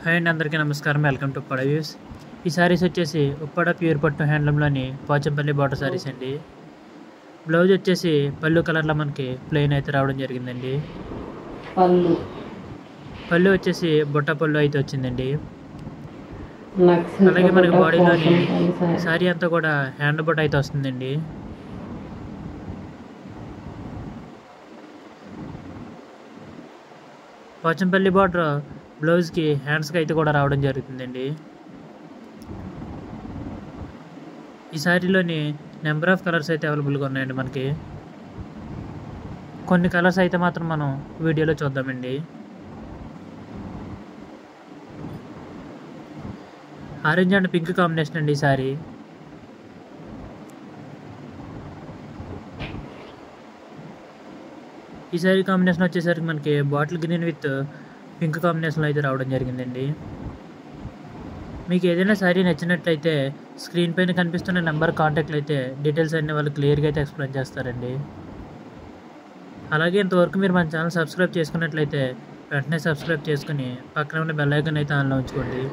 Hi అండి, అందరికీ నమస్కారం. Welcome to Uppada views. ఈ సారీస్ వచ్చేసి ఉప్పాడ ప్యూర్ పట్టు హ్యాండ్లూమ్లోని పోచంపల్లి బార్డర్ సారీస్ అండి. బ్లౌజ్ వచ్చేసి పళ్ళు కలర్లో మనకి ప్లెయిన్ అయితే రావడం జరిగిందండి. పళ్ళు వచ్చేసి బుట్ట పళ్ళు అయితే వచ్చిందండి. అలాగే మనకి బాడీలోని సారీ అంతా కూడా హ్యాండ్ బుట్ట అయితే వస్తుందండి. పోచంపల్లి బార్డర్ బ్లౌజ్కి హ్యాండ్స్కి అయితే కూడా రావడం జరుగుతుందండి. ఈ శారీలోని నెంబర్ ఆఫ్ కలర్స్ అయితే అవైలబుల్గా ఉన్నాయండి. మనకి కొన్ని కలర్స్ అయితే మాత్రం మనం వీడియోలో చూద్దామండి. ఆరెంజ్ అండ్ పింక్ కాంబినేషన్ అండి ఈ శారీ. ఈ శారీ కాంబినేషన్ వచ్చేసరికి మనకి బాటిల్ గ్రీన్ విత్ పింక్ కాంబినేషన్లో అయితే రావడం జరిగిందండి. మీకు ఏదైనా శారీ నచ్చినట్లయితే స్క్రీన్ పైన కనిపిస్తున్న నెంబర్ కాంటాక్ట్లు అయితే డీటెయిల్స్ అన్నీ వాళ్ళు క్లియర్గా అయితే ఎక్స్ప్లెయిన్ చేస్తారండి. అలాగే ఇంతవరకు మీరు మన ఛానల్ సబ్స్క్రైబ్ చేసుకున్నట్లయితే వెంటనే సబ్స్క్రైబ్ చేసుకుని పక్కన ఉన్న బెల్ ఐకాన్ అయితే ఆన్లో ఉంచుకోండి.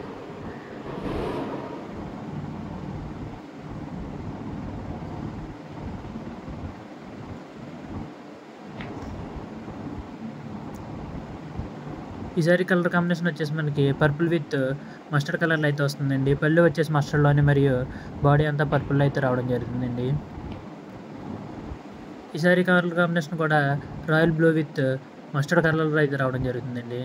ఈ సారీ కలర్ కాంబినేషన్ వచ్చేసి మనకి పర్పుల్ విత్ మస్టర్డ్ కలర్లో అయితే వస్తుందండి. పళ్ళు వచ్చేసి మస్టర్డ్లోనే మరియు బాడీ అంతా పర్పుల్లో అయితే రావడం జరుగుతుందండి. ఈ సారీ కలర్ కాంబినేషన్ కూడా రాయల్ బ్లూ విత్ మస్టర్డ్ కలర్లో అయితే రావడం జరుగుతుందండి.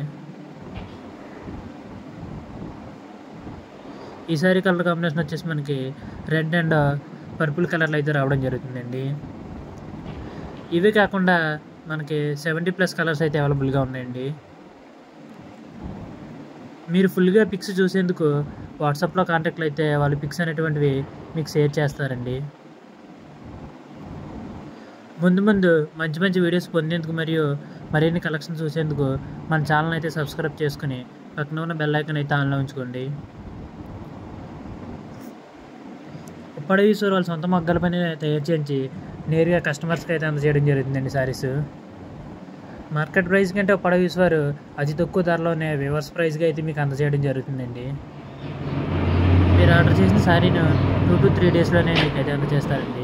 ఈ సారీ కలర్ కాంబినేషన్ వచ్చేసి మనకి రెడ్ అండ్ పర్పుల్ కలర్లో అయితే రావడం జరుగుతుందండి. ఇవే కాకుండా మనకి 70+ కలర్స్ అయితే అవైలబుల్గా ఉన్నాయండి. మీరు ఫుల్గా పిక్స్ చూసేందుకు వాట్సాప్లో కాంటాక్ట్లు అయితే వాళ్ళు పిక్స్ అనేటువంటివి మీకు షేర్ చేస్తారండి. ముందు మంచి మంచి వీడియోస్ పొందేందుకు మరియు మరిన్ని కలెక్షన్ చూసేందుకు మన ఛానల్ అయితే సబ్స్క్రైబ్ చేసుకుని పక్కన ఉన్న బెల్ ఐకాన్ అయితే ఆన్లో ఉంచుకోండి. ఉప్పాడ ఈశ్వర్ వాళ్ళ సొంత మగ్గాల పని తయారు చేయించి నేరుగా కస్టమర్స్కి అయితే అందజేయడం జరుగుతుందండి శారీస్. మార్కెట్ ప్రైస్ కంటే ఉప్పాడ ఈశ్వర్ అతి తక్కువ ధరలోనే రివర్స్ ప్రైస్గా అయితే మీకు అందజేయడం జరుగుతుందండి. మీరు ఆర్డర్ చేసిన శారీని 2 to 3 డేస్లోనే మీకు అయితే అందజేస్తారండి.